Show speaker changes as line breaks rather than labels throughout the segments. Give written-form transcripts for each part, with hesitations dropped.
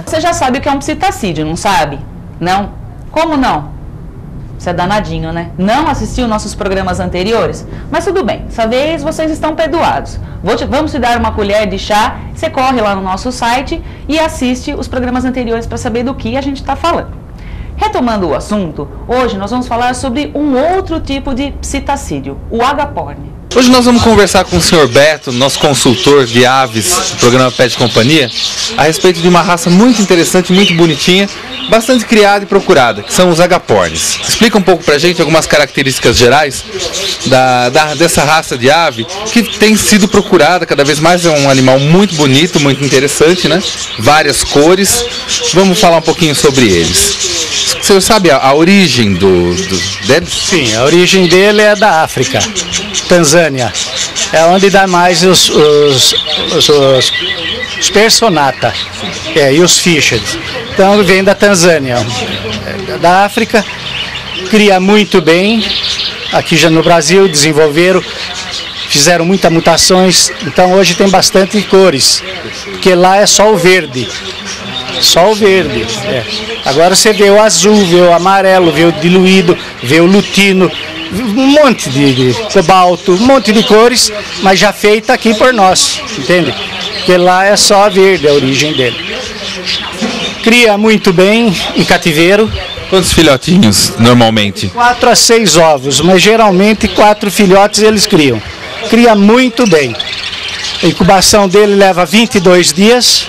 Você já sabe o que é um psitacídeo, não sabe? Não? Como não? Você é danadinho, né? Não assistiu nossos programas anteriores? Mas tudo bem, dessa vez vocês estão perdoados. Vamos te dar uma colher de chá, você corre lá no nosso site e assiste os programas anteriores para saber do que a gente está falando. Retomando o assunto, hoje nós vamos falar sobre um outro tipo de psitacídeo, o agaporni.
Hoje nós vamos conversar com o Sr. Beto, nosso consultor de aves do programa Pet Companhia, a respeito de uma raça muito interessante, muito bonitinha, bastante criada e procurada, que são os agapornis. Explica um pouco pra gente algumas características gerais dessa raça de ave, que tem sido procurada cada vez mais. É um animal muito bonito, muito interessante, né? Várias cores. Vamos falar um pouquinho sobre eles. Você sabe a origem deles?
Sim, a origem dele é da África, Tanzânia. É onde dá mais os personata e os fishes. Então vem da Tanzânia, da África, cria muito bem. Aqui já no Brasil desenvolveram, fizeram muitas mutações, então hoje tem bastante cores, porque lá é só o verde. Só o verde. Agora você vê o azul, vê o amarelo, vê o diluído, vê o lutino, um monte de cobalto, um monte de cores, mas já feita aqui por nós, entende? Porque lá é só verde a origem dele. Cria muito bem em cativeiro.
Quantos filhotinhos normalmente?
4 a 6 ovos, mas geralmente 4 filhotes eles criam. Cria muito bem. A incubação dele leva 22 dias,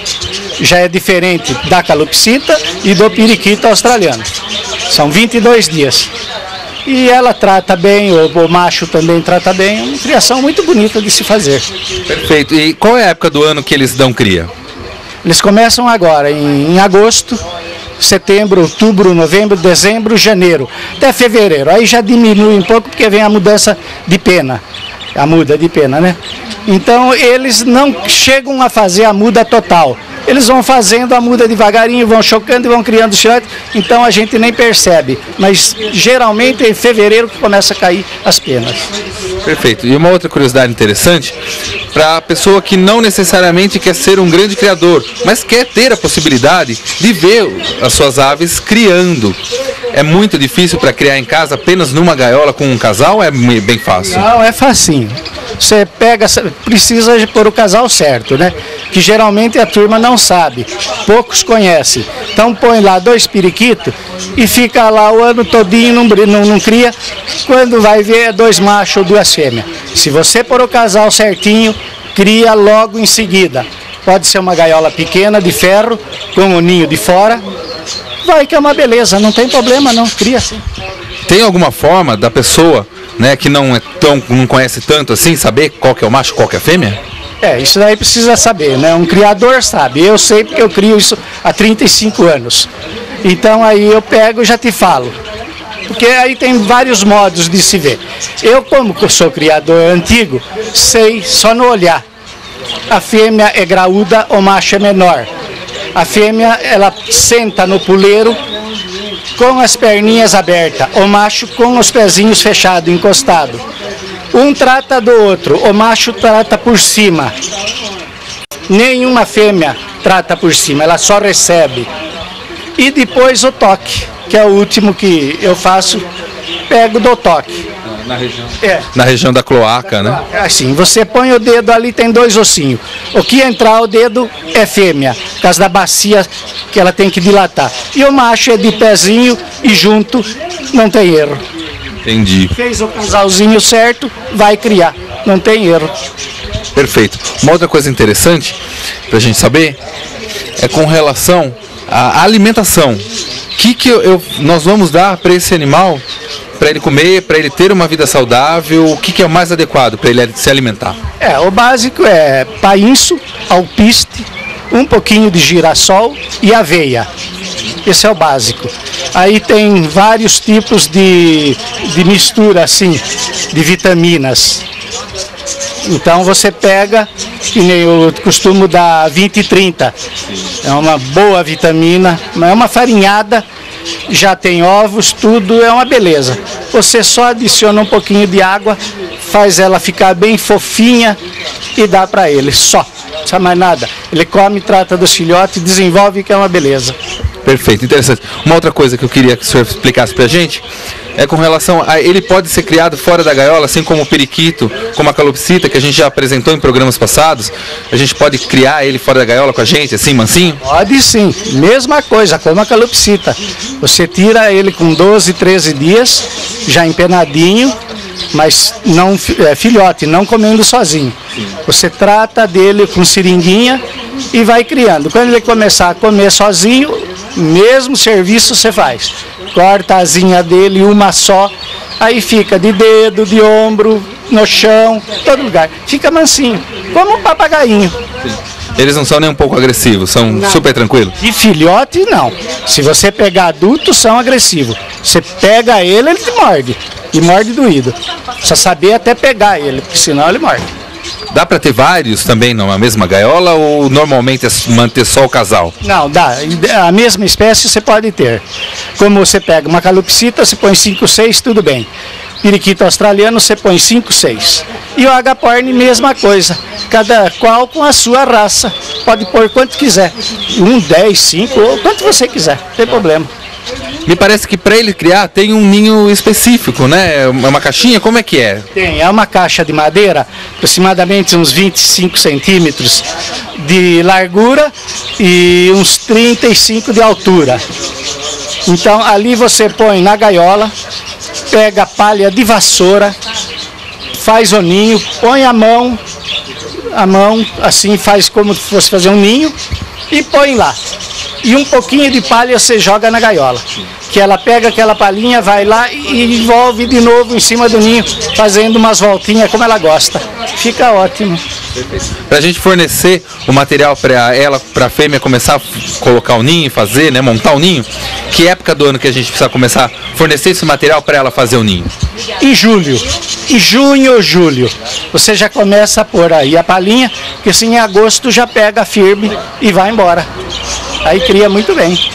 já é diferente da calopsita e do periquito australiano. São 22 dias. E ela trata bem, o macho também trata bem, é uma criação muito bonita de se fazer.
Perfeito. E qual é a época do ano que eles dão cria?
Eles começam agora, em agosto, setembro, outubro, novembro, dezembro, janeiro, até fevereiro. Aí já diminui um pouco porque vem a mudança de pena, a muda de pena, né? Então eles não chegam a fazer a muda total. Eles vão fazendo a muda devagarinho, vão chocando e vão criando filhotes, então a gente nem percebe. Mas geralmente é em fevereiro que começa a cair as penas.
Perfeito. E uma outra curiosidade interessante, para a pessoa que não necessariamente quer ser um grande criador, mas quer ter a possibilidade de ver as suas aves criando. É muito difícil para criar em casa apenas numa gaiola com um casal ou é bem fácil?
Não, é facinho. Você pega, precisa pôr o casal certo, né? Que geralmente a turma não sabe, poucos conhecem. Então põe lá 2 periquitos e fica lá o ano todinho, não cria. Quando vai ver é 2 machos ou 2 fêmeas. Se você pôr o casal certinho, cria logo em seguida. Pode ser uma gaiola pequena de ferro, com o ninho de fora. Vai que é uma beleza, não tem problema não, cria assim.
Tem alguma forma da pessoa, né, que não conhece tanto assim, saber qual que é o macho, qual que é a fêmea?
Isso daí precisa saber, né? Um criador sabe. Eu sei porque eu crio isso há 35 anos. Então aí eu pego e já te falo. Porque aí tem vários modos de se ver. Eu, como sou criador antigo, sei só no olhar. A fêmea é graúda, o macho é menor. A fêmea, ela senta no puleiro com as perninhas abertas. O macho com os pezinhos fechados, encostado. Um trata do outro, o macho trata por cima. Nenhuma fêmea trata por cima, ela só recebe. E depois o toque, que é o último que eu faço, pego do toque.
Na região, na região da cloaca, né?
Assim, você põe o dedo ali, tem 2 ossinhos. O que entrar o dedo é fêmea, por causa da bacia que ela tem que dilatar. E o macho é de pezinho e junto, não tem erro.
Entendi.
Fez o casalzinho certo, vai criar, não tem erro.
Perfeito. Uma outra coisa interessante para a gente saber é com relação à alimentação. O que nós vamos dar para esse animal, para ele comer, para ele ter uma vida saudável? O que é o mais adequado para ele se alimentar?
O básico é painço, alpiste, um pouquinho de girassol e aveia. Esse é o básico. Aí tem vários tipos de mistura assim, de vitaminas. Então você pega, que nem eu costumo dar 20 e 30. É uma boa vitamina, é uma farinhada, já tem ovos, tudo, é uma beleza. Você só adiciona um pouquinho de água, faz ela ficar bem fofinha e dá para ele, só. precisa mais nada. Ele come, trata dos filhotes, desenvolve, que é uma beleza.
Perfeito, interessante. Uma outra coisa que eu queria que o senhor explicasse pra gente é com relação a ele pode ser criado fora da gaiola, assim como o periquito, como a calopsita, que a gente já apresentou em programas passados. A gente pode criar ele fora da gaiola com a gente, assim, mansinho?
Pode sim, mesma coisa, como a calopsita. Você tira ele com 12, 13 dias, já empenadinho, mas não filhote, não comendo sozinho. Você trata dele com seringuinha e vai criando. Quando ele começar a comer sozinho, mesmo serviço você faz. Corta a asinha dele, uma só, aí fica de dedo, de ombro, no chão, todo lugar. Fica mansinho, como um papagainho.
Eles não são nem um pouco agressivos, são super tranquilos?
De filhote, não. Se você pegar adultos, são agressivos. Você pega ele te morde. E morde doído. Precisa saber até pegar ele, porque senão ele morde.
Dá para ter vários também numa mesma gaiola ou normalmente é manter só o casal?
Não, dá. A mesma espécie você pode ter. Como você pega uma calopsita, você põe 5, 6, tudo bem. Periquito australiano, você põe 5, 6. E o agaporn, mesma coisa. Cada qual com a sua raça. Pode pôr quanto quiser. 1, 10, 5, ou quanto você quiser. Não tem problema.
Me parece que para ele criar tem um ninho específico, né? É uma caixinha, como é que é?
Tem, é uma caixa de madeira, aproximadamente uns 25 centímetros de largura e uns 35 de altura. Então ali você põe na gaiola, pega palha de vassoura, faz o ninho, põe a mão assim faz como se fosse fazer um ninho e põe lá. E um pouquinho de palha você joga na gaiola, que ela pega aquela palhinha, vai lá e envolve de novo em cima do ninho, fazendo umas voltinhas como ela gosta. Fica ótimo.
Para a gente fornecer o material para a fêmea começar a colocar o ninho, fazer, né, montar o ninho, que época do ano que a gente precisa começar a fornecer esse material para ela fazer o ninho?
Em julho, em junho ou julho, você já começa a pôr aí a palhinha, porque assim em agosto já pega firme e vai embora. Aí cria muito bem.